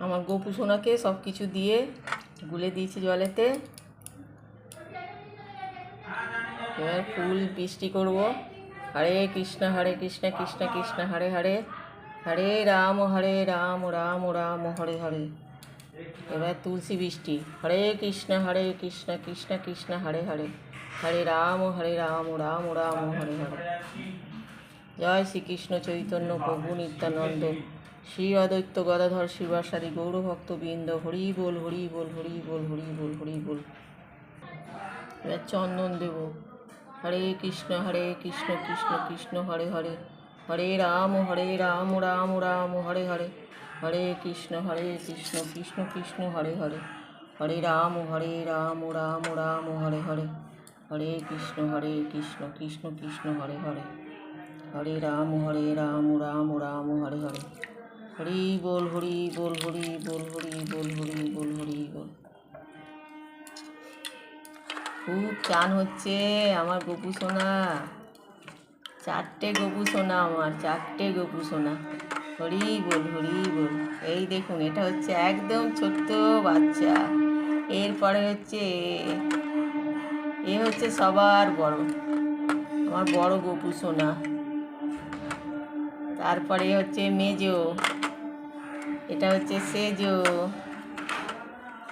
আমার গোপু সোনাকে সব কিছু দিয়ে গুলে দিয়েছি জলেতে। এবার ফুল বৃষ্টি করব। হরে কৃষ্ণ কৃষ্ণ কৃষ্ণ হরে হরে, হরে রাম রাম রাম হরে হরে। এবার তুলসী বৃষ্টি। হরে কৃষ্ণ কৃষ্ণ কৃষ্ণ হরে হরে, হরে রাম রাম রাম হরে হরে। জয় শ্রীকৃষ্ণ চৈতন্য প্রভু নিত্যানন্দ, শ্রী অদ্বৈত গদাধর শিবাসাদি গৌরভক্তবৃন্দ, হরি বল হরি বল হরি বল হরি বল হরি বল। এবার চন্দন দেব। হরে কৃষ্ণ কৃষ্ণ কৃষ্ণ হরে হরে, হরে রাম রাম রাম হরে হরে, হরে কৃষ্ণ কৃষ্ণ কৃষ্ণ হরে হরে, হরে রাম রাম রাম হরে হরে, হরে কৃষ্ণ কৃষ্ণ কৃষ্ণ হরে হরে, হরে রাম রাম রাম হরে হরে। হরি বল হরি বল হরি বল হরি বল হরি বল হরি বল। খুব চান হচ্ছে আমার গোপু সোনা, 4টে গোপু সোনা, আমার 4টে গোপু সোনা। হরি বল হরি বল। এই দেখুন, এটা হচ্ছে একদম ছোট্ট বাচ্চা। এরপরে হচ্ছে এ হচ্ছে সবার বড়, আমার বড় গোপু সোনা। তারপরে হচ্ছে মেজো, এটা হচ্ছে সেজো,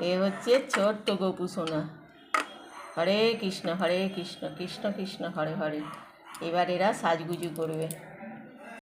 এ হচ্ছে ছোট্ট গোপু সোনা। হরে কৃষ্ণ কৃষ্ণ কৃষ্ণ হরে হরে। এবার এরা সাজগুজু করবে।